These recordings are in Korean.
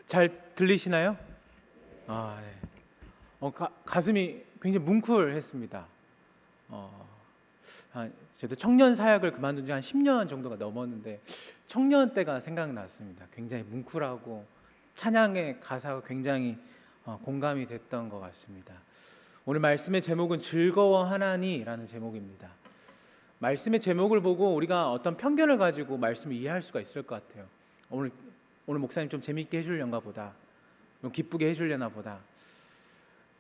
잘 들리시나요? 네. 가슴이 굉장히 뭉클했습니다. 저도 청년 사역을 그만둔 지 한 10년 정도가 넘었는데 청년 때가 생각났습니다. 굉장히 뭉클하고 찬양의 가사가 굉장히 공감이 됐던 것 같습니다. 오늘 말씀의 제목은 즐거워하나니라는 제목입니다. 말씀의 제목을 보고 우리가 어떤 편견을 가지고 말씀을 이해할 수가 있을 것 같아요. 오늘 목사님 좀 재밌게 해주려나 보다, 좀 기쁘게 해주려나 보다.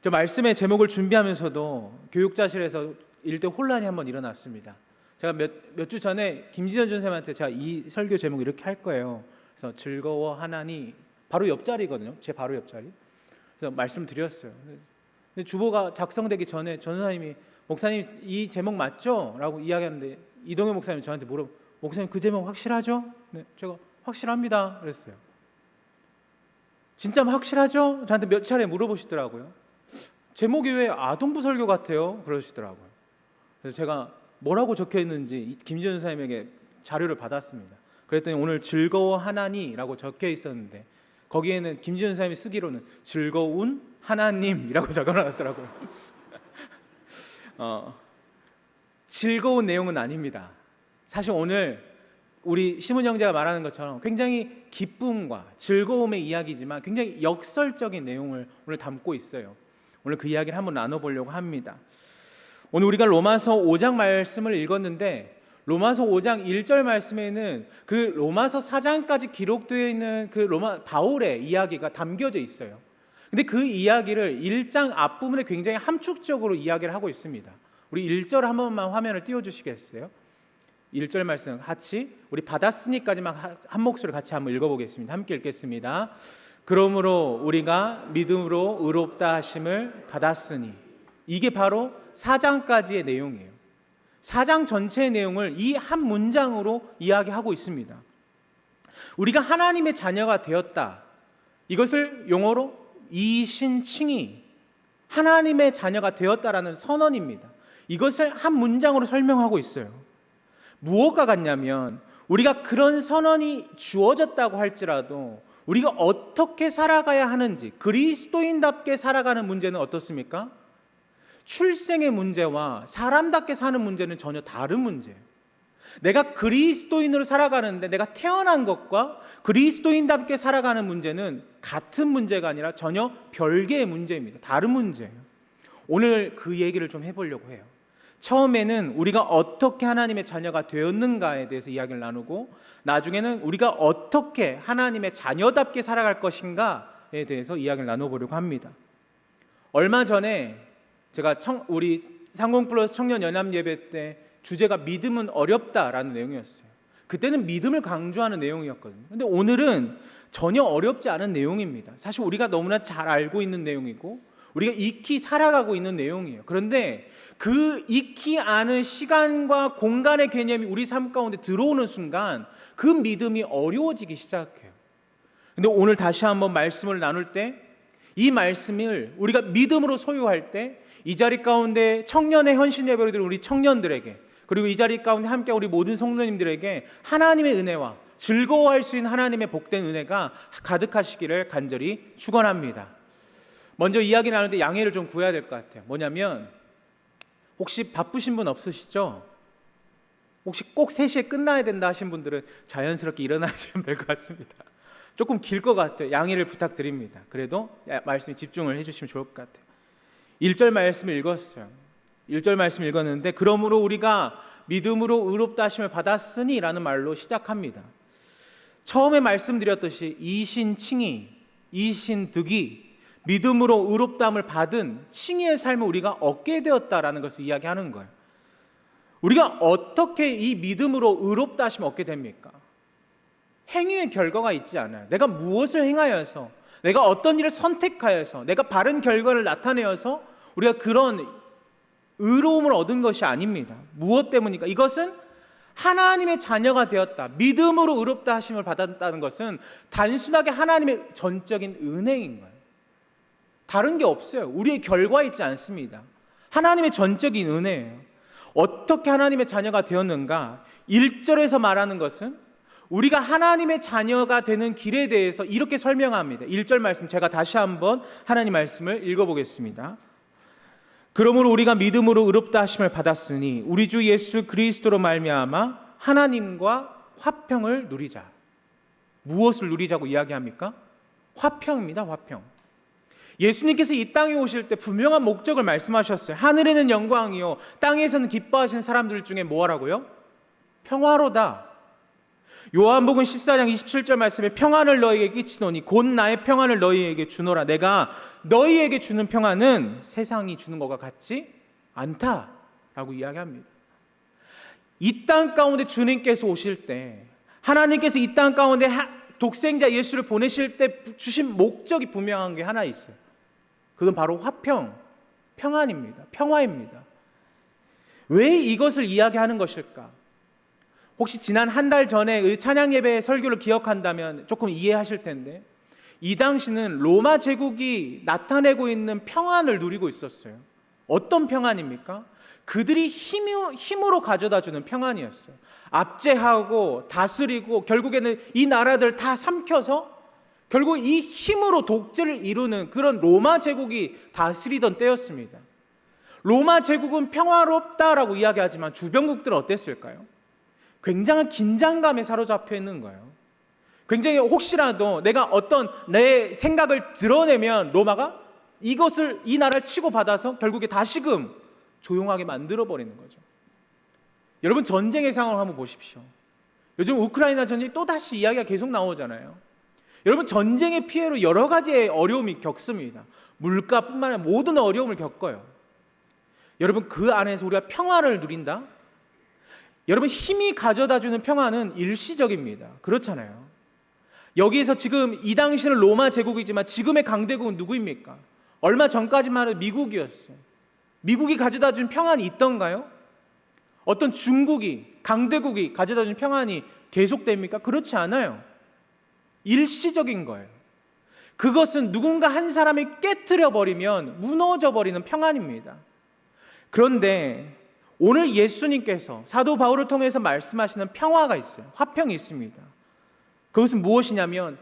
저 말씀의 제목을 준비하면서도 교육자실에서 일대 혼란이 한번 일어났습니다. 제가 몇 주 전에 김진현 전사님한테 제가 이 설교 제목 이렇게 할 거예요. 그래서 즐거워하나니 바로 옆자리거든요. 제 바로 옆자리. 그래서 말씀드렸어요. 근데 주보가 작성되기 전에 전사님이 목사님 이 제목 맞죠? 라고 이야기하는데 이동현 목사님이 저한테 목사님 그 제목 확실하죠? 네, 제가 확실합니다 그랬어요. 진짜 확실하죠? 저한테 몇 차례 물어보시더라고요. 제목이 왜 아동부 설교 같아요? 그러시더라고요. 그래서 제가 뭐라고 적혀 있는지 김지현 선생님에게 자료를 받았습니다. 그랬더니 오늘 즐거워하나니라고 적혀 있었는데 거기에는 김지현 선생님이 쓰기로는 즐거운 하나님이라고 적어놨더라고요. 즐거운 내용은 아닙니다. 사실 오늘 우리 시몬 형제가 말하는 것처럼 굉장히 기쁨과 즐거움의 이야기지만 굉장히 역설적인 내용을 오늘 담고 있어요. 오늘 그 이야기를 한번 나눠보려고 합니다. 오늘 우리가 로마서 5장 말씀을 읽었는데 로마서 5장 1절 말씀에는 그 로마서 4장까지 기록되어 있는 그 바울의 이야기가 담겨져 있어요. 근데 그 이야기를 1장 앞부분에 굉장히 함축적으로 이야기를 하고 있습니다. 우리 1절 한 번만 화면을 띄워주시겠어요? 1절 말씀 같이 우리 받았으니까지만 한 목소리 같이 한번 읽어보겠습니다. 함께 읽겠습니다. 그러므로 우리가 믿음으로 의롭다 하심을 받았으니, 이게 바로 4장까지의 내용이에요. 4장 전체의 내용을 이 한 문장으로 이야기하고 있습니다. 우리가 하나님의 자녀가 되었다, 이것을 용어로 이신칭의, 하나님의 자녀가 되었다라는 선언입니다. 이것을 한 문장으로 설명하고 있어요. 무엇과 같냐면 우리가 그런 선언이 주어졌다고 할지라도 우리가 어떻게 살아가야 하는지, 그리스도인답게 살아가는 문제는 어떻습니까? 출생의 문제와 사람답게 사는 문제는 전혀 다른 문제예요. 내가 그리스도인으로 살아가는데 내가 태어난 것과 그리스도인답게 살아가는 문제는 같은 문제가 아니라 전혀 별개의 문제입니다. 다른 문제예요. 오늘 그 얘기를 좀 해보려고 해요. 처음에는 우리가 어떻게 하나님의 자녀가 되었는가에 대해서 이야기를 나누고, 나중에는 우리가 어떻게 하나님의 자녀답게 살아갈 것인가에 대해서 이야기를 나눠보려고 합니다. 얼마 전에 제가 우리 상공플러스 청년 연합 예배 때 주제가 믿음은 어렵다라는 내용이었어요. 그때는 믿음을 강조하는 내용이었거든요. 근데 오늘은 전혀 어렵지 않은 내용입니다. 사실 우리가 너무나 잘 알고 있는 내용이고 우리가 익히 살아가고 있는 내용이에요. 그런데 그 익히 아는 시간과 공간의 개념이 우리 삶 가운데 들어오는 순간 그 믿음이 어려워지기 시작해요. 근데 오늘 다시 한번 말씀을 나눌 때 이 말씀을 우리가 믿음으로 소유할 때 이 자리 가운데 청년의 헌신 예배를 드리는 우리 청년들에게, 그리고 이 자리 가운데 함께 우리 모든 성도님들에게 하나님의 은혜와 즐거워할 수 있는 하나님의 복된 은혜가 가득하시기를 간절히 축원합니다. 먼저 이야기 나눌 때 양해를 좀 구해야 될 것 같아요. 뭐냐면 혹시 바쁘신 분 없으시죠? 혹시 꼭 3시에 끝나야 된다 하신 분들은 자연스럽게 일어나시면 될 것 같습니다. 조금 길 것 같아요. 양해를 부탁드립니다. 그래도 말씀에 집중을 해주시면 좋을 것 같아요. 1절 말씀을 읽었어요. 1절 말씀 읽었는데 그러므로 우리가 믿음으로 의롭다 하심을 받았으니 라는 말로 시작합니다. 처음에 말씀드렸듯이 이신칭의, 이신득이, 믿음으로 의롭다함을 받은 칭의의 삶을 우리가 얻게 되었다라는 것을 이야기하는 거예요. 우리가 어떻게 이 믿음으로 의롭다 하심을 얻게 됩니까? 행위의 결과가 있지 않아요. 내가 무엇을 행하여서, 내가 어떤 일을 선택하여서, 내가 바른 결과를 나타내어서 우리가 그런 의로움을 얻은 것이 아닙니다. 무엇 때문입니까? 이것은 하나님의 자녀가 되었다, 믿음으로 의롭다 하심을 받았다는 것은 단순하게 하나님의 전적인 은혜인 거예요. 다른 게 없어요. 우리의 결과 있지 않습니다. 하나님의 전적인 은혜예요. 어떻게 하나님의 자녀가 되었는가? 1절에서 말하는 것은 우리가 하나님의 자녀가 되는 길에 대해서 이렇게 설명합니다. 1절 말씀 제가 다시 한번 하나님 말씀을 읽어보겠습니다. 그러므로 우리가 믿음으로 의롭다 하심을 받았으니 우리 주 예수 그리스도로 말미암아 하나님과 화평을 누리자. 무엇을 누리자고 이야기합니까? 화평입니다. 화평. 예수님께서 이 땅에 오실 때 분명한 목적을 말씀하셨어요. 하늘에는 영광이요 땅에서는 기뻐하시는 사람들 중에 뭐하라고요? 평화로다. 요한복음 14장 27절 말씀에 평안을 너희에게 끼치노니 곧 나의 평안을 너희에게 주노라. 내가 너희에게 주는 평안은 세상이 주는 것과 같지 않다라고 이야기합니다. 이 땅 가운데 주님께서 오실 때, 하나님께서 이 땅 가운데 독생자 예수를 보내실 때 주신 목적이 분명한 게 하나 있어요. 그건 바로 화평, 평안입니다. 평화입니다. 왜 이것을 이야기하는 것일까? 혹시 지난 한 달 전에 찬양 예배 설교를 기억한다면 조금 이해하실 텐데, 이 당시는 로마 제국이 나타내고 있는 평안을 누리고 있었어요. 어떤 평안입니까? 그들이 힘으로 가져다주는 평안이었어요. 압제하고 다스리고 결국에는 이 나라들 다 삼켜서 결국 이 힘으로 독재를 이루는 그런 로마 제국이 다스리던 때였습니다. 로마 제국은 평화롭다라고 이야기하지만 주변국들은 어땠을까요? 굉장한 긴장감에 사로잡혀 있는 거예요. 굉장히 혹시라도 내가 어떤 내 생각을 드러내면 로마가 이것을 이 나라를 치고받아서 결국에 다시금 조용하게 만들어버리는 거죠. 여러분 전쟁의 상황을 한번 보십시오. 요즘 우크라이나 전쟁이 또다시 이야기가 계속 나오잖아요. 여러분 전쟁의 피해로 여러 가지의 어려움이 겪습니다. 물가뿐만 아니라 모든 어려움을 겪어요. 여러분 그 안에서 우리가 평화를 누린다? 여러분 힘이 가져다주는 평화는 일시적입니다. 그렇잖아요. 여기에서 지금 이 당시는 로마 제국이지만 지금의 강대국은 누구입니까? 얼마 전까지만 해도 미국이었어요. 미국이 가져다준 평안이 있던가요? 어떤 중국이, 강대국이 가져다준 평안이 계속됩니까? 그렇지 않아요. 일시적인 거예요. 그것은 누군가 한 사람이 깨트려버리면 무너져버리는 평안입니다. 그런데 오늘 예수님께서 사도 바울을 통해서 말씀하시는 평화가 있어요. 화평이 있습니다. 그것은 무엇이냐면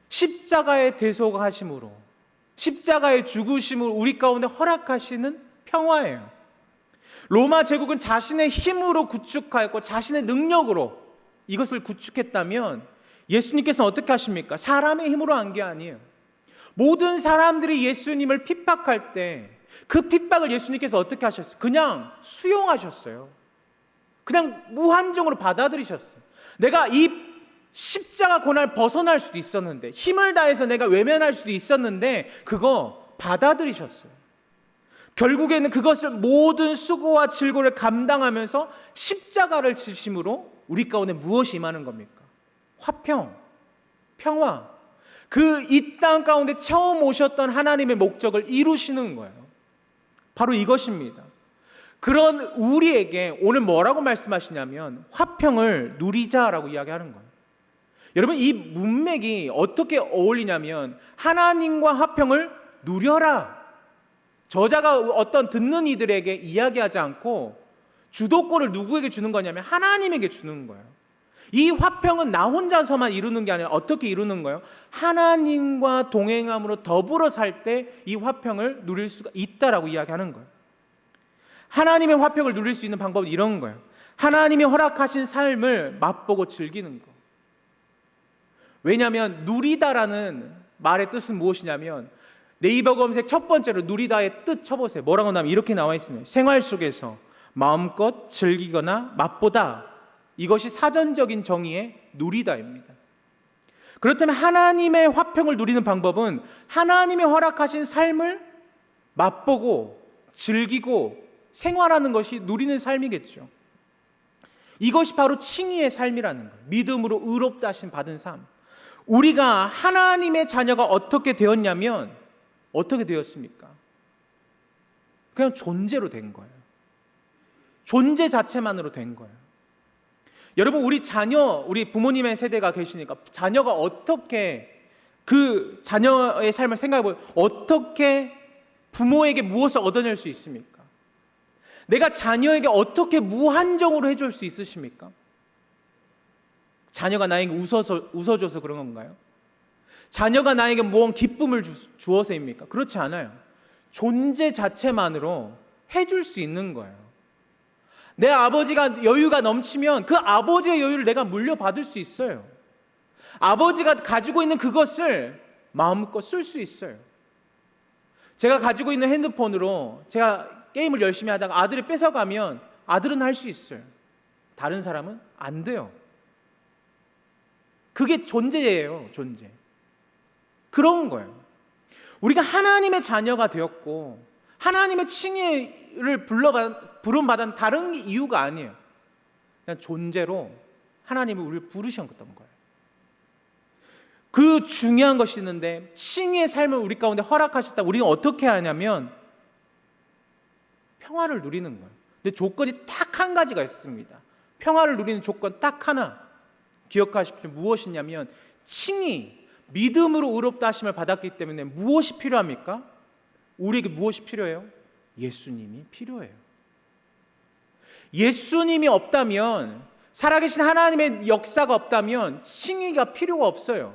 십자가의 대속하심으로, 십자가의 죽으심으로 우리 가운데 허락하시는 평화예요. 로마 제국은 자신의 힘으로 구축하였고 자신의 능력으로 이것을 구축했다면 예수님께서는 어떻게 하십니까? 사람의 힘으로 한 게 아니에요. 모든 사람들이 예수님을 핍박할 때 그 핍박을 예수님께서 어떻게 하셨어요? 그냥 수용하셨어요. 그냥 무한정으로 받아들이셨어요. 내가 이 십자가 고난을 벗어날 수도 있었는데, 힘을 다해서 내가 외면할 수도 있었는데 그거 받아들이셨어요. 결국에는 그것을 모든 수고와 질고를 감당하면서 십자가를 지심으로 우리 가운데 무엇이 임하는 겁니까? 화평, 평화. 그 이 땅 가운데 처음 오셨던 하나님의 목적을 이루시는 거예요. 바로 이것입니다. 그런 우리에게 오늘 뭐라고 말씀하시냐면 화평을 누리자라고 이야기하는 거예요. 여러분 이 문맥이 어떻게 어울리냐면 하나님과 화평을 누려라. 저자가 어떤 듣는 이들에게 이야기하지 않고 주도권을 누구에게 주는 거냐면 하나님에게 주는 거예요. 이 화평은 나 혼자서만 이루는 게 아니라 어떻게 이루는 거예요? 하나님과 동행함으로 더불어 살 때 이 화평을 누릴 수가 있다라고 이야기하는 거예요. 하나님의 화평을 누릴 수 있는 방법은 이런 거예요. 하나님이 허락하신 삶을 맛보고 즐기는 거. 왜냐하면 누리다라는 말의 뜻은 무엇이냐면 네이버 검색 첫 번째로 누리다의 뜻 쳐보세요. 뭐라고 나오면 이렇게 나와 있습니다. 생활 속에서 마음껏 즐기거나 맛보다. 이것이 사전적인 정의의 누리다입니다. 그렇다면 하나님의 화평을 누리는 방법은 하나님이 허락하신 삶을 맛보고 즐기고 생활하는 것이 누리는 삶이겠죠. 이것이 바로 칭의의 삶이라는 거예요. 믿음으로 의롭다 하심 받은 삶. 우리가 하나님의 자녀가 어떻게 되었냐면 어떻게 되었습니까? 그냥 존재로 된 거예요. 존재 자체만으로 된 거예요. 여러분 우리 자녀, 우리 부모님의 세대가 계시니까 자녀가 어떻게 그 자녀의 삶을 생각해보면 어떻게 부모에게 무엇을 얻어낼 수 있습니까? 내가 자녀에게 어떻게 무한정으로 해줄 수 있으십니까? 자녀가 나에게 웃어줘서 그런 건가요? 자녀가 나에게 무언 기쁨을 주어서입니까? 그렇지 않아요. 존재 자체만으로 해줄 수 있는 거예요. 내 아버지가 여유가 넘치면 그 아버지의 여유를 내가 물려받을 수 있어요. 아버지가 가지고 있는 그것을 마음껏 쓸 수 있어요. 제가 가지고 있는 핸드폰으로 제가 게임을 열심히 하다가 아들이 뺏어가면 아들은 할 수 있어요. 다른 사람은 안 돼요. 그게 존재예요, 존재. 그런 거예요. 우리가 하나님의 자녀가 되었고 하나님의 칭의를 부름받은 다른 이유가 아니에요. 그냥 존재로 하나님이 우리를 부르셨던 거예요. 그 중요한 것이 있는데 칭의의 삶을 우리 가운데 허락하셨다. 우리는 어떻게 하냐면 평화를 누리는 거예요. 근데 조건이 딱 한 가지가 있습니다. 평화를 누리는 조건 딱 하나. 기억하십시오. 무엇이냐면 칭의, 믿음으로 의롭다 하심을 받았기 때문에 무엇이 필요합니까? 우리에게 무엇이 필요해요? 예수님이 필요해요. 예수님이 없다면, 살아계신 하나님의 역사가 없다면 칭의가 필요가 없어요.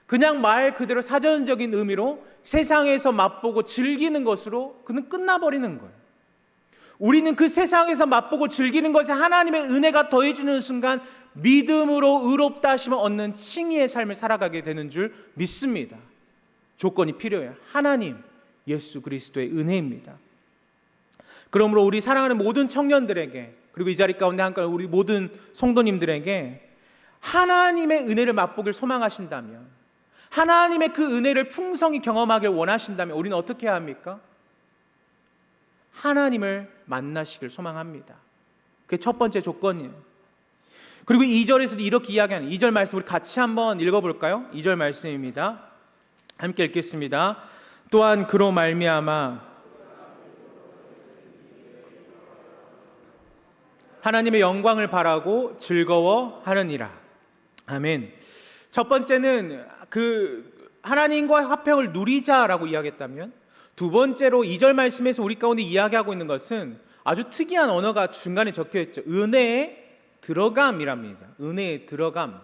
그냥 말 그대로 사전적인 의미로 세상에서 맛보고 즐기는 것으로 그는 끝나버리는 거예요. 우리는 그 세상에서 맛보고 즐기는 것에 하나님의 은혜가 더해주는 순간 믿음으로 의롭다 하심을 얻는 칭의의 삶을 살아가게 되는 줄 믿습니다. 조건이 필요해요. 하나님, 예수 그리스도의 은혜입니다. 그러므로 우리 사랑하는 모든 청년들에게, 그리고 이 자리 가운데 함께 우리 모든 성도님들에게 하나님의 은혜를 맛보길 소망하신다면, 하나님의 그 은혜를 풍성히 경험하길 원하신다면 우리는 어떻게 해야 합니까? 하나님을 만나시길 소망합니다. 그게 첫 번째 조건이에요. 그리고 2절에서도 이렇게 이야기하는 2절 말씀 우리 같이 한번 읽어볼까요? 2절 말씀입니다. 함께 읽겠습니다. 또한 그로 말미암아 하나님의 영광을 바라고 즐거워하느니라. 아멘. 첫 번째는 그 하나님과의 화평을 누리자라고 이야기했다면, 두 번째로 2절 말씀에서 우리 가운데 이야기하고 있는 것은 아주 특이한 언어가 중간에 적혀 있죠. 은혜의 들어감이랍니다. 은혜의 들어감.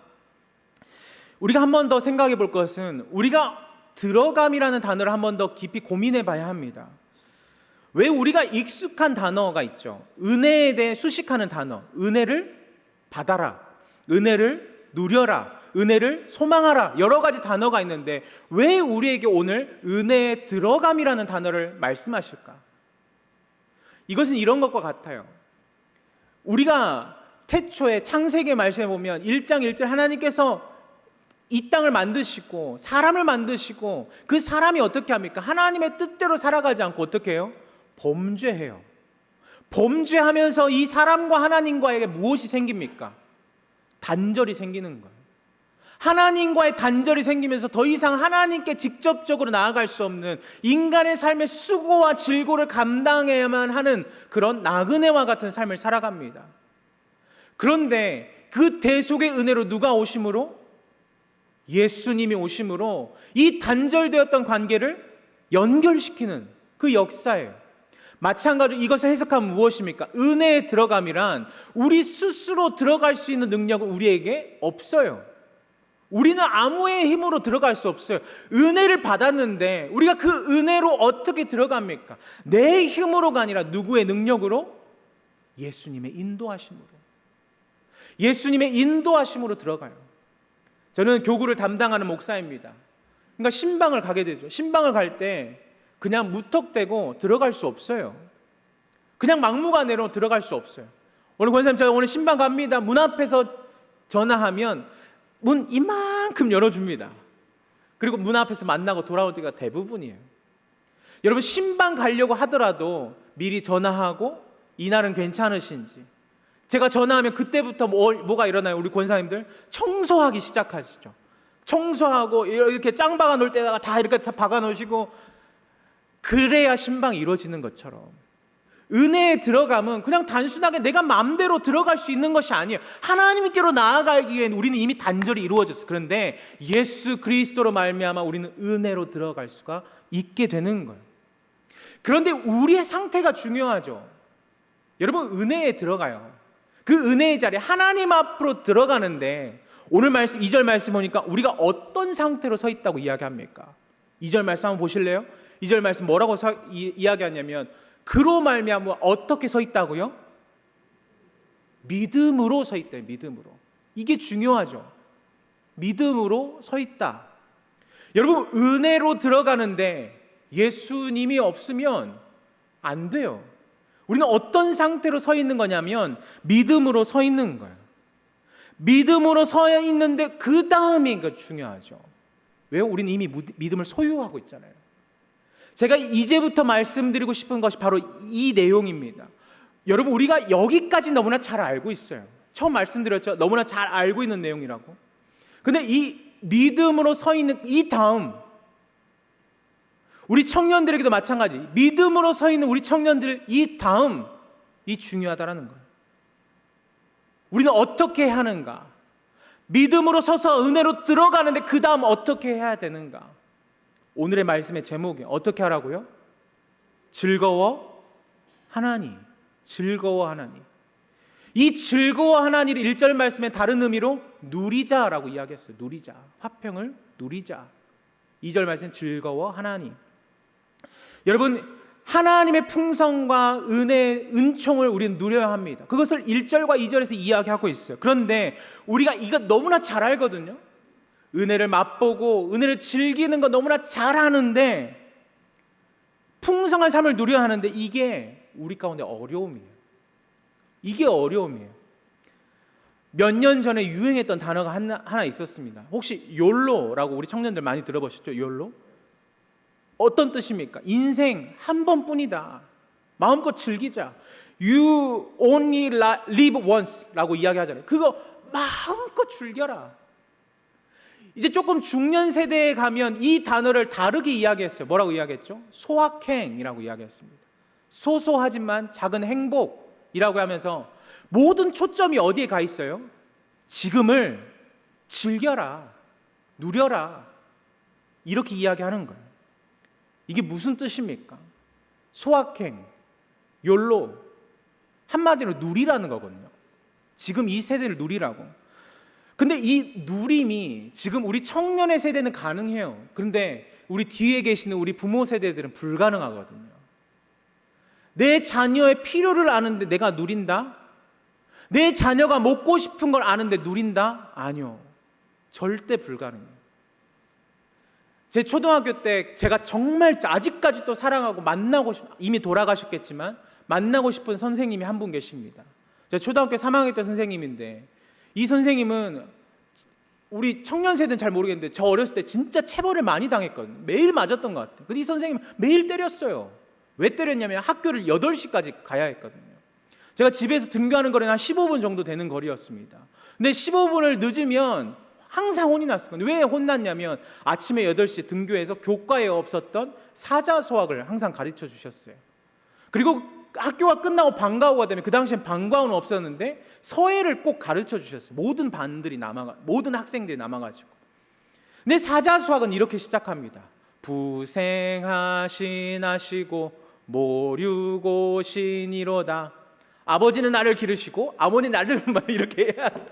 우리가 한 번 더 생각해 볼 것은 우리가 들어감이라는 단어를 한 번 더 깊이 고민해 봐야 합니다. 왜 우리가 익숙한 단어가 있죠. 은혜에 대해 수식하는 단어. 은혜를 받아라. 은혜를 누려라. 은혜를 소망하라. 여러 가지 단어가 있는데 왜 우리에게 오늘 은혜의 들어감이라는 단어를 말씀하실까? 이것은 이런 것과 같아요. 우리가 태초에 창세기 말씀에 보면 1장 1절 하나님께서 이 땅을 만드시고 사람을 만드시고 그 사람이 어떻게 합니까? 하나님의 뜻대로 살아가지 않고 어떻게 해요? 범죄해요. 범죄하면서 이 사람과 하나님과에게 무엇이 생깁니까? 단절이 생기는 거예요. 하나님과의 단절이 생기면서 더 이상 하나님께 직접적으로 나아갈 수 없는 인간의 삶의 수고와 질고를 감당해야만 하는 그런 나그네와 같은 삶을 살아갑니다. 그런데 그 대속의 은혜로 누가 오심으로? 예수님이 오심으로 이 단절되었던 관계를 연결시키는 그 역사예요. 마찬가지로 이것을 해석하면 무엇입니까? 은혜에 들어감이란 우리 스스로 들어갈 수 있는 능력은 우리에게 없어요. 우리는 아무의 힘으로 들어갈 수 없어요. 은혜를 받았는데 우리가 그 은혜로 어떻게 들어갑니까? 내 힘으로가 아니라 누구의 능력으로? 예수님의 인도하심으로. 예수님의 인도하심으로 들어가요. 저는 교구를 담당하는 목사입니다. 그러니까 신방을 가게 되죠. 신방을 갈 때 그냥 무턱대고 들어갈 수 없어요. 그냥 막무가내로 들어갈 수 없어요. 오늘 권사님 제가 오늘 신방 갑니다. 문 앞에서 전화하면 문 이만큼 열어줍니다. 그리고 문 앞에서 만나고 돌아올 때가 대부분이에요. 여러분 신방 가려고 하더라도 미리 전화하고 이날은 괜찮으신지. 제가 전화하면 그때부터 뭐가 일어나요? 우리 권사님들 청소하기 시작하시죠. 청소하고 이렇게 짱 박아놓을 때다가 다 이렇게 다 박아놓으시고, 그래야 신방이 이루어지는 것처럼 은혜에 들어가면 그냥 단순하게 내가 마음대로 들어갈 수 있는 것이 아니에요. 하나님께로 나아가기 위해는 우리는 이미 단절이 이루어졌어요. 그런데 예수 그리스도로 말미암아 우리는 은혜로 들어갈 수가 있게 되는 거예요. 그런데 우리의 상태가 중요하죠. 여러분 은혜에 들어가요. 그 은혜의 자리에 하나님 앞으로 들어가는데 오늘 말씀 2절 말씀 보니까 우리가 어떤 상태로 서 있다고 이야기합니까? 2절 말씀 한번 보실래요? 2절 말씀 뭐라고 이야기하냐면 그로 말미암아 어떻게 서 있다고요? 믿음으로 서 있다. 믿음으로. 이게 중요하죠. 믿음으로 서 있다. 여러분, 은혜로 들어가는데 예수님이 없으면 안 돼요. 우리는 어떤 상태로 서 있는 거냐면 믿음으로 서 있는 거예요. 믿음으로 서 있는데 그 다음이 중요하죠. 왜요? 우리는 이미 믿음을 소유하고 있잖아요. 제가 이제부터 말씀드리고 싶은 것이 바로 이 내용입니다. 여러분, 우리가 여기까지 너무나 잘 알고 있어요. 처음 말씀드렸죠. 너무나 잘 알고 있는 내용이라고. 근데 이 믿음으로 서 있는 이 다음, 우리 청년들에게도 마찬가지. 믿음으로 서 있는 우리 청년들 이 다음, 이 중요하다라는 거예요. 우리는 어떻게 하는가? 믿음으로 서서 은혜로 들어가는데 그 다음 어떻게 해야 되는가? 오늘의 말씀의 제목이 어떻게 하라고요? 즐거워 하나니. 즐거워 하나니. 이 즐거워 하나니를 1절 말씀의 다른 의미로 누리자라고 이야기했어요. 누리자. 화평을 누리자. 2절 말씀 즐거워 하나니. 여러분, 하나님의 풍성과 은혜, 은총을 우리는 누려야 합니다. 그것을 1절과 2절에서 이야기하고 있어요. 그런데 우리가 이거 너무나 잘 알거든요. 은혜를 맛보고 은혜를 즐기는 거 너무나 잘하는데, 풍성한 삶을 누려야 하는데 이게 우리 가운데 어려움이에요. 이게 어려움이에요. 몇 년 전에 유행했던 단어가 하나 있었습니다. 혹시 YOLO라고 우리 청년들 많이 들어보셨죠? YOLO? 어떤 뜻입니까? 인생 한 번뿐이다. 마음껏 즐기자. You only live once 라고 이야기하잖아요. 그거 마음껏 즐겨라. 이제 조금 중년 세대에 가면 이 단어를 다르게 이야기했어요. 뭐라고 이야기했죠? 소확행이라고 이야기했습니다. 소소하지만 작은 행복이라고 하면서 모든 초점이 어디에 가 있어요? 지금을 즐겨라, 누려라, 이렇게 이야기하는 거예요. 이게 무슨 뜻입니까? 소확행, 욜로, 한마디로 누리라는 거거든요. 지금 이 세대를 누리라고. 근데 이 누림이 지금 우리 청년의 세대는 가능해요. 그런데 우리 뒤에 계시는 우리 부모 세대들은 불가능하거든요. 내 자녀의 필요를 아는데 내가 누린다? 내 자녀가 먹고 싶은 걸 아는데 누린다? 아니요. 절대 불가능해요. 제 초등학교 때 제가 정말 아직까지도 사랑하고 만나고 이미 돌아가셨겠지만 만나고 싶은 선생님이 한 분 계십니다. 제가 초등학교 3학년 때 선생님인데, 이 선생님은 우리 청년 세대는 잘 모르겠는데 저 어렸을 때 진짜 체벌을 많이 당했거든요. 매일 맞았던 것 같아요. 근데 이 선생님은 매일 때렸어요. 왜 때렸냐면 학교를 8시까지 가야 했거든요. 제가 집에서 등교하는 거리는 한 15분 정도 되는 거리였습니다. 근데 15분을 늦으면 항상 혼이 났었거든요. 왜 혼났냐면 아침에 8시에 등교해서 교과에 없었던 사자소학을 항상 가르쳐 주셨어요. 그리고 학교가 끝나고 방과후가 되면, 그 당시엔 방과후는 없었는데 서예를 꼭 가르쳐 주셨어요. 모든 학생들이 남아가지고. 근데 사자수학은 이렇게 시작합니다. 부생하시나시고 모류고신이로다. 아버지는 나를 기르시고 어머니 나를 이렇게 해야 돼.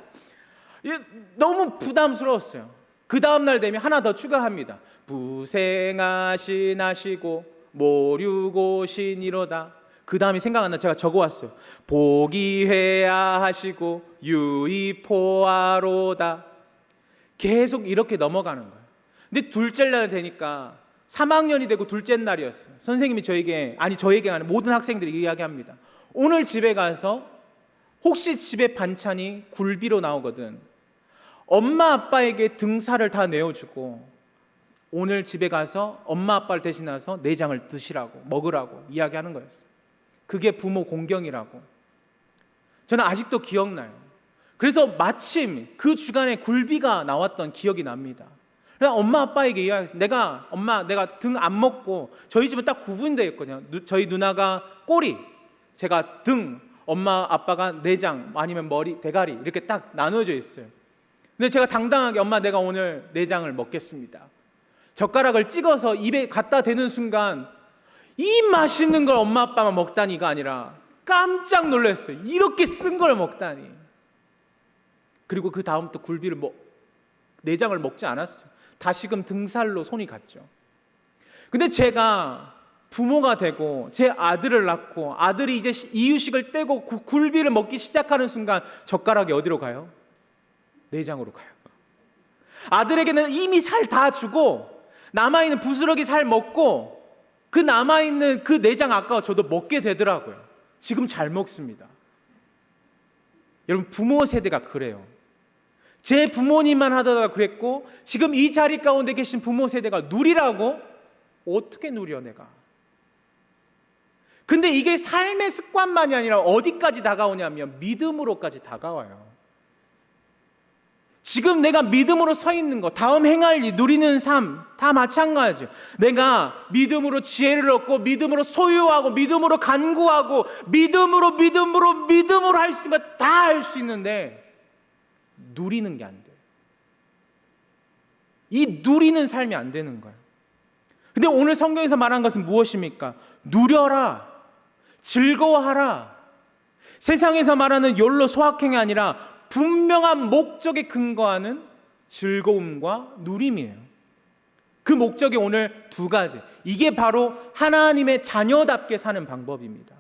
너무 부담스러웠어요. 그 다음날 되면 하나 더 추가합니다. 부생하시나시고 모류고신이로다. 그 다음에 생각 안 나. 제가 적어왔어요. 보기해야 하시고 유의포하로다. 계속 이렇게 넘어가는 거예요. 근데 둘째 날 되니까 3학년이 되고 둘째 날이었어요. 선생님이 저에게 아니라 모든 학생들이 이야기합니다. 오늘 집에 가서 혹시 집에 반찬이 굴비로 나오거든, 엄마 아빠에게 등살을 다 내어주고 오늘 집에 가서 엄마 아빠를 대신해서 내장을 드시라고, 먹으라고 이야기하는 거였어요. 그게 부모 공경이라고. 저는 아직도 기억나요. 그래서 마침 그 주간에 굴비가 나왔던 기억이 납니다. 그래서 엄마 아빠에게 이야기했어요. 엄마 내가 등 안 먹고, 저희 집은 딱 구분되어 있거든요. 저희 누나가 꼬리, 제가 등, 엄마 아빠가 내장 아니면 머리, 대가리 이렇게 딱 나눠져 있어요. 근데 제가 당당하게 엄마 내가 오늘 내장을 먹겠습니다. 젓가락을 찍어서 입에 갖다 대는 순간 이 맛있는 걸 엄마 아빠만 먹다니가 아니라 깜짝 놀랐어요. 이렇게 쓴 걸 먹다니. 그리고 그 다음부터 내장을 먹지 않았어요. 다시금 등살로 손이 갔죠. 근데 제가 부모가 되고 제 아들을 낳고 아들이 이제 이유식을 떼고 굴비를 먹기 시작하는 순간 젓가락이 어디로 가요? 내장으로 가요. 아들에게는 이미 살 다 주고 남아있는 부스러기 살 먹고 그 남아있는 그 내장 아까워 저도 먹게 되더라고요. 지금 잘 먹습니다. 여러분, 부모 세대가 그래요. 제 부모님만 하다가 그랬고 지금 이 자리 가운데 계신 부모 세대가 누리라고? 어떻게 누려 내가? 근데 이게 삶의 습관만이 아니라 어디까지 다가오냐면 믿음으로까지 다가와요. 지금 내가 믿음으로 서 있는 것, 다음 행할 일, 누리는 삶 다 마찬가지예요. 내가 믿음으로 지혜를 얻고 믿음으로 소유하고 믿음으로 간구하고 믿음으로 할 수 있는 것 다 할 수 있는데 누리는 게 안 돼요. 이 누리는 삶이 안 되는 거예요. 근데 오늘 성경에서 말한 것은 무엇입니까? 누려라, 즐거워하라. 세상에서 말하는 욜로 소확행이 아니라 분명한 목적에 근거하는 즐거움과 누림이에요. 그 목적이 오늘 두 가지. 이게 바로 하나님의 자녀답게 사는 방법입니다.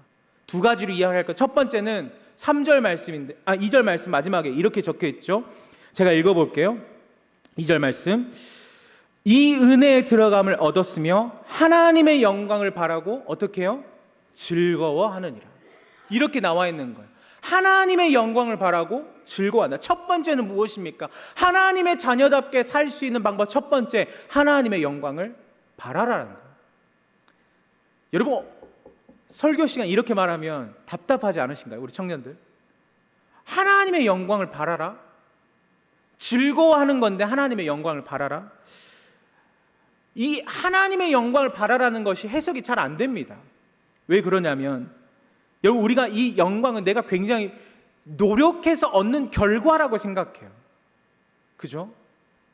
두 가지로 이해할 것. 첫 번째는 2절 말씀 마지막에 이렇게 적혀 있죠. 제가 읽어볼게요. 2절 말씀. 이 은혜에 들어감을 얻었으며 하나님의 영광을 바라고 어떻게 해요? 즐거워하느니라. 이렇게 나와 있는 거예요. 하나님의 영광을 바라고 즐거워한다. 첫 번째는 무엇입니까? 하나님의 자녀답게 살 수 있는 방법 첫 번째, 하나님의 영광을 바라라는 거예요. 여러분, 설교 시간 이렇게 말하면 답답하지 않으신가요? 우리 청년들. 하나님의 영광을 바라라? 즐거워하는 건데 하나님의 영광을 바라라? 이 하나님의 영광을 바라라는 것이 해석이 잘 안 됩니다. 왜 그러냐면 여러분, 우리가 이 영광은 내가 굉장히 노력해서 얻는 결과라고 생각해요. 그죠?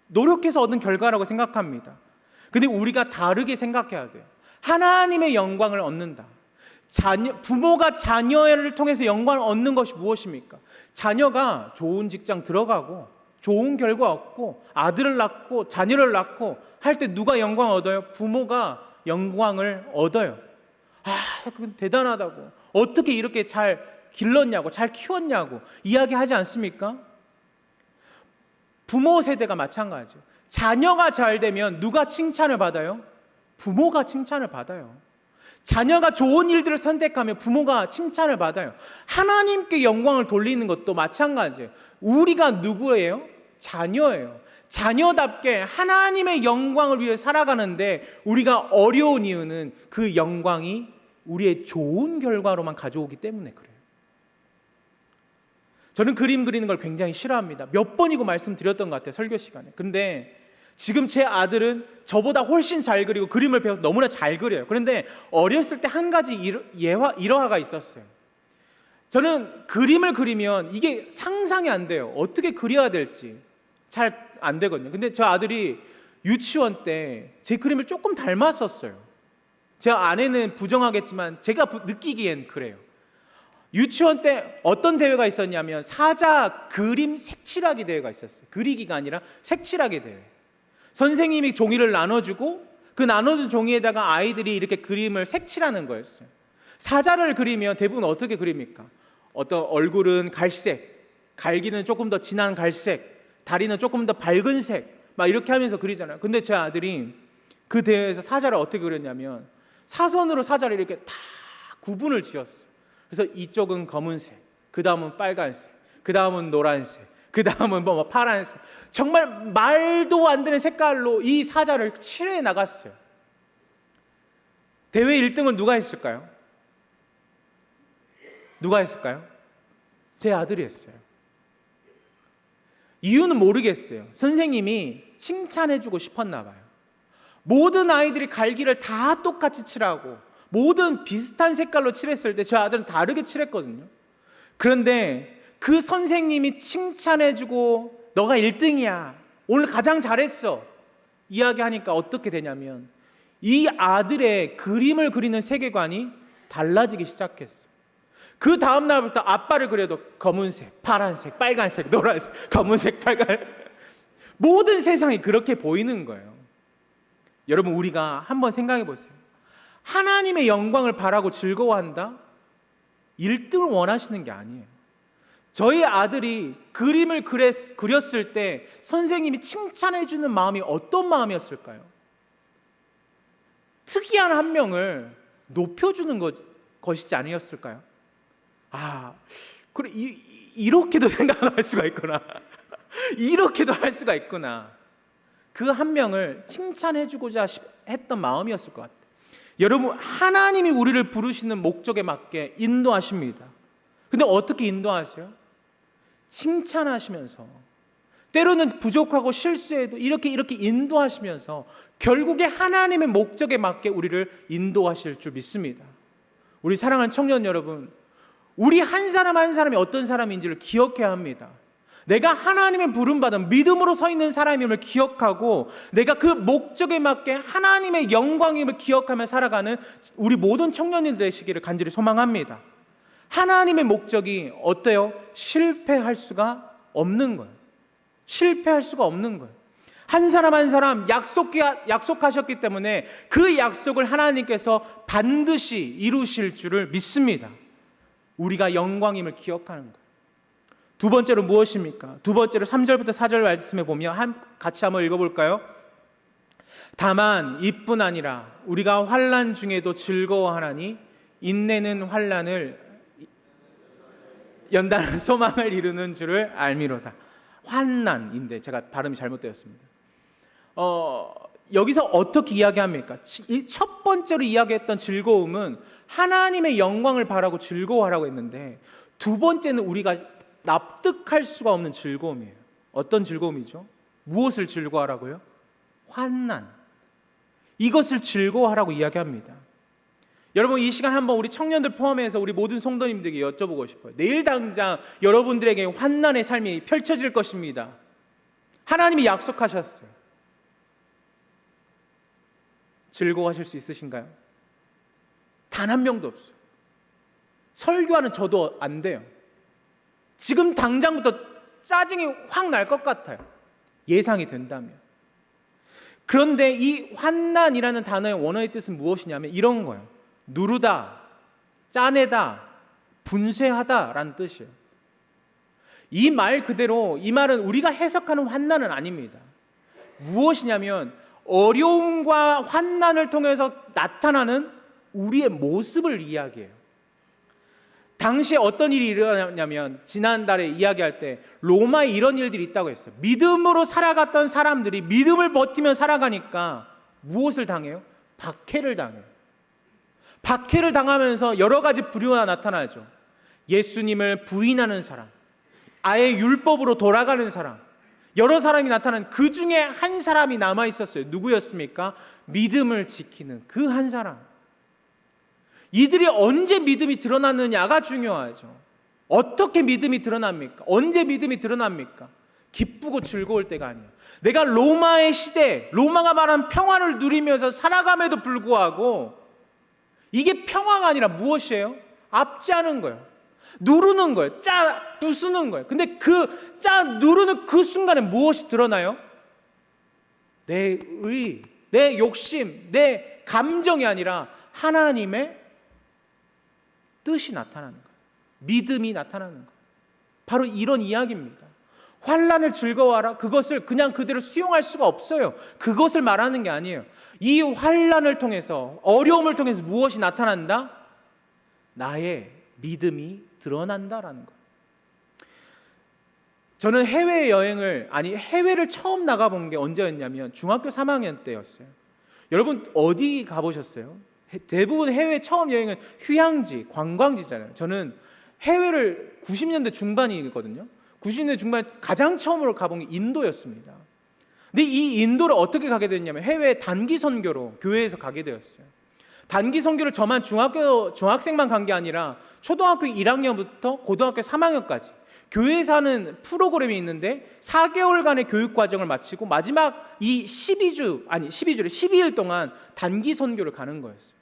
노력해서 얻는 결과라고 생각합니다. 근데 우리가 다르게 생각해야 돼요. 하나님의 영광을 얻는다. 부모가 자녀를 통해서 영광을 얻는 것이 무엇입니까? 자녀가 좋은 직장 들어가고 좋은 결과 얻고 아들을 낳고 자녀를 낳고 할 때 누가 영광을 얻어요? 부모가 영광을 얻어요. 그건 대단하다고. 어떻게 이렇게 잘 길렀냐고, 잘 키웠냐고 이야기하지 않습니까? 부모 세대가 마찬가지죠. 자녀가 잘 되면 누가 칭찬을 받아요? 부모가 칭찬을 받아요. 자녀가 좋은 일들을 선택하면 부모가 칭찬을 받아요. 하나님께 영광을 돌리는 것도 마찬가지예요. 우리가 누구예요? 자녀예요. 자녀답게 하나님의 영광을 위해 살아가는데 우리가 어려운 이유는 그 영광이 우리의 좋은 결과로만 가져오기 때문에 그래요. 저는 그림 그리는 걸 굉장히 싫어합니다. 몇 번이고 말씀드렸던 것 같아요, 설교 시간에. 근데 지금 제 아들은 저보다 훨씬 잘 그리고 그림을 배워서 너무나 잘 그려요. 그런데 어렸을 때 한 가지 일화가 있었어요. 저는 그림을 그리면 이게 상상이 안 돼요. 어떻게 그려야 될지 잘 안 되거든요. 근데 저 아들이 유치원 때 제 그림을 조금 닮았었어요. 제 아내는 부정하겠지만 제가 느끼기엔 그래요. 유치원 때 어떤 대회가 있었냐면 사자 그림 색칠하기 대회가 있었어요. 그리기가 아니라 색칠하기 대회. 선생님이 종이를 나눠주고 그 나눠준 종이에다가 아이들이 이렇게 그림을 색칠하는 거였어요. 사자를 그리면 대부분 어떻게 그립니까? 어떤 얼굴은 갈색, 갈기는 조금 더 진한 갈색, 다리는 조금 더 밝은 색, 막 이렇게 하면서 그리잖아요. 근데 제 아들이 그 대회에서 사자를 어떻게 그렸냐면 사선으로 사자를 이렇게 다 구분을 지었어요. 그래서 이쪽은 검은색, 그 다음은 빨간색, 그 다음은 노란색, 그 다음은 파란색. 정말 말도 안 되는 색깔로 이 사자를 칠해 나갔어요. 대회 1등은 누가 했을까요? 누가 했을까요? 제 아들이 했어요. 이유는 모르겠어요. 선생님이 칭찬해주고 싶었나 봐요. 모든 아이들이 갈기를 다 똑같이 칠하고 모든 비슷한 색깔로 칠했을 때 제 아들은 다르게 칠했거든요. 그런데 그 선생님이 칭찬해주고 너가 1등이야, 오늘 가장 잘했어 이야기하니까 어떻게 되냐면 이 아들의 그림을 그리는 세계관이 달라지기 시작했어요. 그 다음 날부터 아빠를 그려도 검은색, 파란색, 빨간색, 노란색, 검은색, 빨간 모든 세상이 그렇게 보이는 거예요. 여러분, 우리가 한번 생각해 보세요. 하나님의 영광을 바라고 즐거워한다? 1등을 원하시는 게 아니에요. 저희 아들이 그림을 그렸을 때 선생님이 칭찬해 주는 마음이 어떤 마음이었을까요? 특이한 한 명을 높여주는 것이지 아니었을까요? 그래, 이렇게도 생각할 수가 있구나. 이렇게도 할 수가 있구나. 그 한 명을 칭찬해주고자 했던 마음이었을 것 같아요. 여러분, 하나님이 우리를 부르시는 목적에 맞게 인도하십니다. 근데 어떻게 인도하세요? 칭찬하시면서, 때로는 부족하고 실수해도 이렇게 인도하시면서 결국에 하나님의 목적에 맞게 우리를 인도하실 줄 믿습니다. 우리 사랑하는 청년 여러분, 우리 한 사람 한 사람이 어떤 사람인지를 기억해야 합니다. 내가 하나님의 부름받은 믿음으로 서 있는 사람임을 기억하고 내가 그 목적에 맞게 하나님의 영광임을 기억하며 살아가는 우리 모든 청년들 되시기를 간절히 소망합니다. 하나님의 목적이 어때요? 실패할 수가 없는 거예요. 실패할 수가 없는 거예요. 한 사람 한 사람 약속하셨기 때문에 그 약속을 하나님께서 반드시 이루실 줄을 믿습니다. 우리가 영광임을 기억하는 거예요. 두 번째로 무엇입니까? 두 번째로 3절부터 4절 말씀에 보면 같이 한번 읽어볼까요? 다만 이뿐 아니라 우리가 환난 중에도 즐거워하나니 인내는 환난을 연단한 소망을 이루는 줄을 알미로다. 환난인데 제가 발음이 잘못되었습니다. 여기서 어떻게 이야기합니까? 첫 번째로 이야기했던 즐거움은 하나님의 영광을 바라고 즐거워하라고 했는데, 두 번째는 우리가 납득할 수가 없는 즐거움이에요. 어떤 즐거움이죠? 무엇을 즐거워하라고요? 환난. 이것을 즐거워하라고 이야기합니다. 여러분, 이 시간 한번 우리 청년들 포함해서 우리 모든 성도님들에게 여쭤보고 싶어요. 내일 당장 여러분들에게 환난의 삶이 펼쳐질 것입니다. 하나님이 약속하셨어요. 즐거워하실 수 있으신가요? 단 한 명도 없어요. 설교하는 저도 안 돼요. 지금 당장부터 짜증이 확 날 것 같아요. 예상이 된다면. 그런데 이 환난이라는 단어의 원어의 뜻은 무엇이냐면 이런 거예요. 누르다, 짜내다, 분쇄하다라는 뜻이에요. 이 말 그대로 이 말은 우리가 해석하는 환난은 아닙니다. 무엇이냐면 어려움과 환난을 통해서 나타나는 우리의 모습을 이야기해요. 당시에 어떤 일이 일어났냐면 지난달에 이야기할 때 로마에 이런 일들이 있다고 했어요. 믿음으로 살아갔던 사람들이 믿음을 버티며 살아가니까 무엇을 당해요? 박해를 당해요. 박해를 당하면서 여러 가지 부류가 나타나죠. 예수님을 부인하는 사람, 아예 율법으로 돌아가는 사람, 여러 사람이 나타난 그 중에 한 사람이 남아 있었어요. 누구였습니까? 믿음을 지키는 그 한 사람. 이들이 언제 믿음이 드러났느냐가 중요하죠. 어떻게 믿음이 드러납니까? 언제 믿음이 드러납니까? 기쁘고 즐거울 때가 아니에요. 내가 로마의 시대, 로마가 말한 평화를 누리면서 살아감에도 불구하고 이게 평화가 아니라 무엇이에요? 압제하는 거예요. 누르는 거예요. 부수는 거예요. 근데 그 누르는 그 순간에 무엇이 드러나요? 내 의, 내 욕심, 내 감정이 아니라 하나님의 뜻이 나타나는 거예요. 믿음이 나타나는 거예요. 바로 이런 이야기입니다. 환난을 즐거워하라. 그것을 그냥 그대로 수용할 수가 없어요. 그것을 말하는 게 아니에요. 이 환난을 통해서, 어려움을 통해서 무엇이 나타난다? 나의 믿음이 드러난다라는 거예요. 저는 해외를 처음 나가본 게 언제였냐면 중학교 3학년 때였어요. 여러분 어디 가보셨어요? 대부분 해외 처음 여행은 휴양지, 관광지잖아요. 저는 해외를 90년대 중반이거든요. 90년대 중반에 가장 처음으로 가본 게 인도였습니다. 근데 이 인도를 어떻게 가게 됐냐면 해외 단기 선교로 교회에서 가게 되었어요. 단기 선교를 저만 중학생만 간 게 아니라 초등학교 1학년부터 고등학교 3학년까지 교회에서 하는 프로그램이 있는데 4개월간의 교육 과정을 마치고 마지막 이 12일 동안 단기 선교를 가는 거였어요.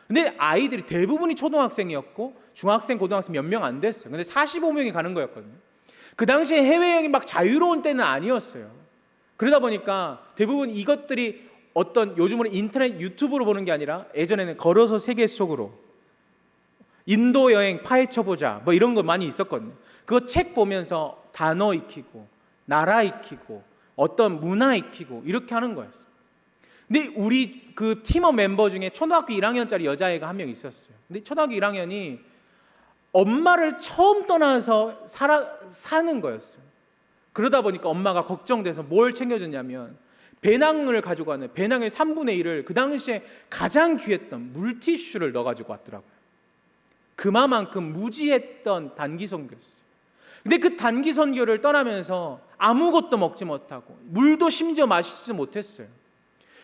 근데 아이들이 대부분이 초등학생이었고 중학생, 고등학생 몇 명 안 됐어요. 근데 45명이 가는 거였거든요. 그 당시에 해외여행이 막 자유로운 때는 아니었어요. 그러다 보니까 대부분 이것들이 어떤 요즘으로 인터넷 유튜브로 보는 게 아니라 예전에는 걸어서 세계 속으로 인도 여행 파헤쳐보자 뭐 이런 거 많이 있었거든요. 그거 책 보면서 단어 익히고 나라 익히고 어떤 문화 익히고 이렇게 하는 거였어요. 근데 우리 그 팀원 멤버 중에 초등학교 1학년짜리 여자애가 한 명 있었어요. 근데 초등학교 1학년이 엄마를 처음 떠나서 사는 거였어요. 그러다 보니까 엄마가 걱정돼서 뭘 챙겨줬냐면 배낭을 가지고 가는 배낭의 3분의 1을 그 당시에 가장 귀했던 물티슈를 넣어가지고 왔더라고요. 그만큼 무지했던 단기 선교였어요. 근데 그 단기 선교를 떠나면서 아무것도 먹지 못하고 물도 심지어 마시지 못했어요.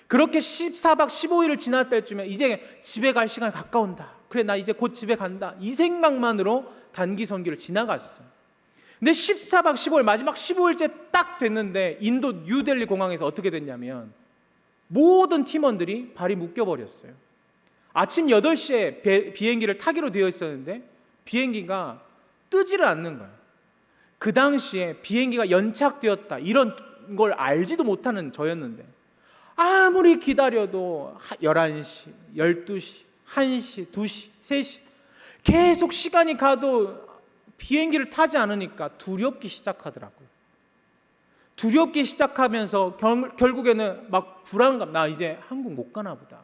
그렇게 14박 15일을 지날 때쯤에 이제 집에 갈 시간이 가까운다. 그래 나 이제 곧 집에 간다. 이 생각만으로 단기 선교를 지나갔어요. 근데 14박 15일 마지막 15일째 딱 됐는데 인도 뉴델리 공항에서 어떻게 됐냐면 모든 팀원들이 발이 묶여버렸어요. 아침 8시에 비행기를 타기로 되어 있었는데 비행기가 뜨지를 않는 거예요. 그 당시에 비행기가 연착되었다 이런 걸 알지도 못하는 저였는데 아무리 기다려도 11시, 12시, 1시, 2시, 3시 계속 시간이 가도 비행기를 타지 않으니까 두렵기 시작하더라고요. 두렵기 시작하면서 결국에는 막 불안감, 나 이제 한국 못 가나 보다.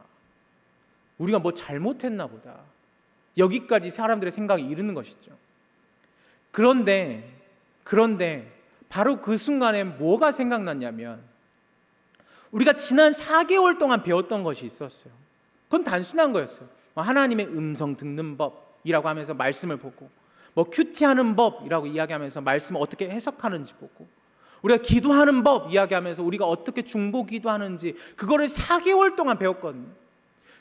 우리가 뭐 잘못했나 보다. 여기까지 사람들의 생각이 이르는 것이죠. 그런데 바로 그 순간에 뭐가 생각났냐면 우리가 지난 4개월 동안 배웠던 것이 있었어요. 그건 단순한 거였어요. 하나님의 음성 듣는 법이라고 하면서 말씀을 보고 뭐 큐티하는 법이라고 이야기하면서 말씀을 어떻게 해석하는지 보고 우리가 기도하는 법 이야기하면서 우리가 어떻게 중보 기도하는지 그거를 4개월 동안 배웠거든요.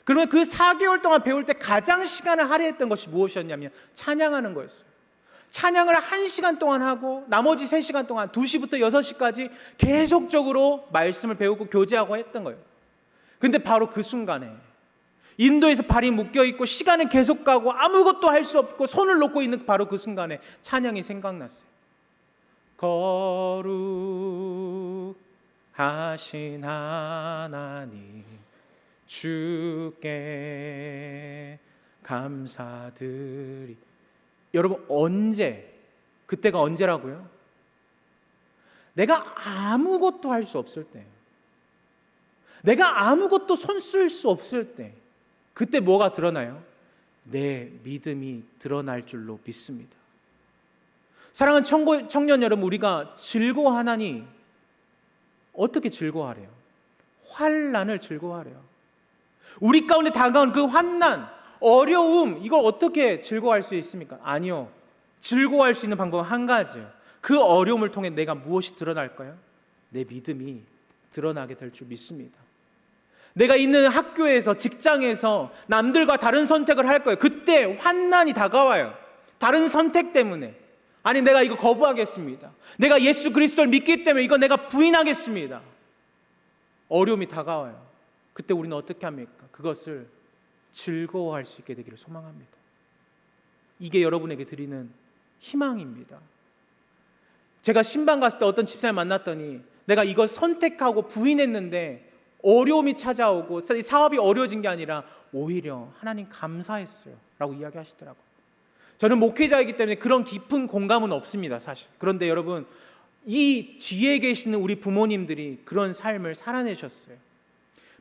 그러면 그 4개월 동안 배울 때 가장 시간을 할애했던 것이 무엇이었냐면 찬양하는 거였어요. 찬양을 1시간 동안 하고 나머지 3시간 동안 2시부터 6시까지 계속적으로 말씀을 배우고 교제하고 했던 거예요. 근데 바로 그 순간에 인도에서 발이 묶여있고 시간은 계속 가고 아무것도 할 수 없고 손을 놓고 있는 바로 그 순간에 찬양이 생각났어요. 거룩하신 하나님 주께 감사드리. 여러분 그때가 언제라고요? 내가 아무것도 할 수 없을 때, 내가 아무것도 손 쓸 수 없을 때, 그때 뭐가 드러나요? 내 믿음이 드러날 줄로 믿습니다. 사랑하는 청년 여러분, 우리가 즐거워하나니 어떻게 즐거워하래요? 환난을 즐거워하래요. 우리 가운데 다가온 그 환난, 어려움, 이걸 어떻게 즐거워할 수 있습니까? 아니요. 즐거워할 수 있는 방법은 한 가지예요. 그 어려움을 통해 내가 무엇이 드러날까요? 내 믿음이 드러나게 될 줄 믿습니다. 내가 있는 학교에서, 직장에서 남들과 다른 선택을 할 거예요. 그때 환난이 다가와요. 다른 선택 때문에. 아니, 내가 이거 거부하겠습니다. 내가 예수 그리스도를 믿기 때문에 이거 내가 부인하겠습니다. 어려움이 다가와요. 그때 우리는 어떻게 합니까? 그것을 즐거워할 수 있게 되기를 소망합니다. 이게 여러분에게 드리는 희망입니다. 제가 신방 갔을 때 어떤 집사님 만났더니 내가 이걸 선택하고 부인했는데 어려움이 찾아오고 사업이 어려워진 게 아니라 오히려 하나님 감사했어요 라고 이야기하시더라고요. 저는 목회자이기 때문에 그런 깊은 공감은 없습니다, 사실. 그런데 여러분, 이 뒤에 계시는 우리 부모님들이 그런 삶을 살아내셨어요.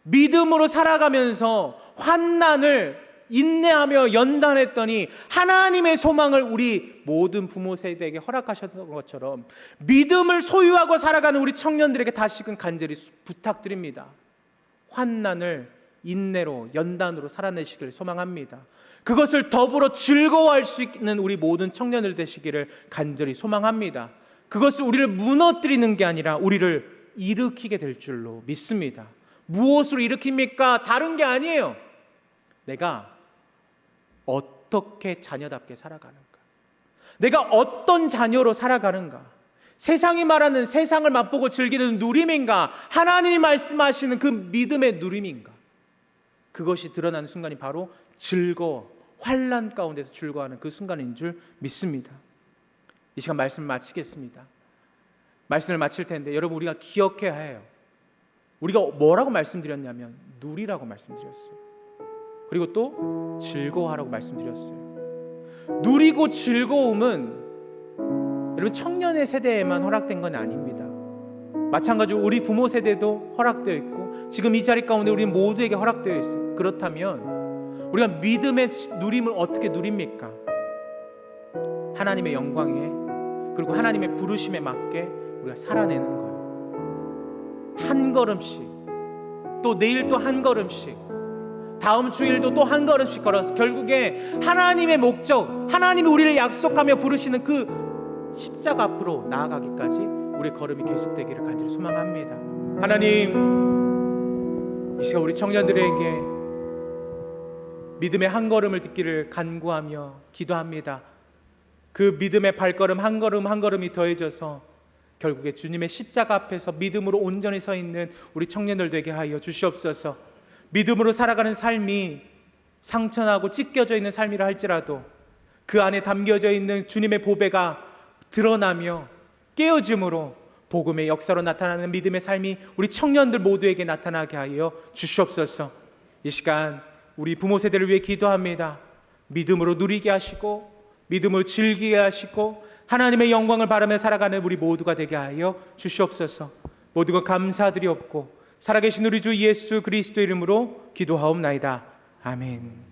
믿음으로 살아가면서 환난을 인내하며 연단했더니 하나님의 소망을 우리 모든 부모 세대에게 허락하셨던 것처럼 믿음을 소유하고 살아가는 우리 청년들에게 다시금 간절히 부탁드립니다. 환난을 인내로 연단으로 살아내시기를 소망합니다. 그것을 더불어 즐거워할 수 있는 우리 모든 청년들 되시기를 간절히 소망합니다. 그것을 우리를 무너뜨리는 게 아니라 우리를 일으키게 될 줄로 믿습니다. 무엇으로 일으킵니까? 다른 게 아니에요. 내가 어떻게 자녀답게 살아가는가? 내가 어떤 자녀로 살아가는가? 세상이 말하는 세상을 맛보고 즐기는 누림인가? 하나님이 말씀하시는 그 믿음의 누림인가? 그것이 드러나는 순간이 바로 즐거워, 환난 가운데서 즐거워하는 그 순간인 줄 믿습니다. 이 시간 말씀을 마치겠습니다. 말씀을 마칠 텐데 여러분, 우리가 기억해야 해요. 우리가 뭐라고 말씀드렸냐면 누리라고 말씀드렸어요. 그리고 또 즐거워하라고 말씀드렸어요. 누리고 즐거움은 여러분 청년의 세대에만 허락된 건 아닙니다. 마찬가지로 우리 부모 세대도 허락되어 있고 지금 이 자리 가운데 우리 모두에게 허락되어 있어요. 그렇다면 우리가 믿음의 누림을 어떻게 누립니까? 하나님의 영광에, 그리고 하나님의 부르심에 맞게 우리가 살아내는 거예요. 한 걸음씩, 또 내일 또 한 걸음씩, 다음 주일도 또 한 걸음씩 걸어서 결국에 하나님의 목적, 하나님이 우리를 약속하며 부르시는 그 십자가 앞으로 나아가기까지 우리의 걸음이 계속되기를 간절히 소망합니다. 하나님, 이 시간 우리 청년들에게 믿음의 한 걸음을 딛기를 간구하며 기도합니다. 그 믿음의 발걸음 한 걸음 한 걸음이 더해져서 결국에 주님의 십자가 앞에서 믿음으로 온전히 서 있는 우리 청년들 되게 하여 주시옵소서. 믿음으로 살아가는 삶이 상처나고 찢겨져 있는 삶이라 할지라도 그 안에 담겨져 있는 주님의 보배가 드러나며 깨어짐으로 복음의 역사로 나타나는 믿음의 삶이 우리 청년들 모두에게 나타나게 하여 주시옵소서. 이 시간 우리 부모 세대를 위해 기도합니다. 믿음으로 누리게 하시고 믿음을 즐기게 하시고 하나님의 영광을 바라며 살아가는 우리 모두가 되게 하여 주시옵소서. 모두가 감사드리옵고 살아계신 우리 주 예수 그리스도 이름으로 기도하옵나이다. 아멘.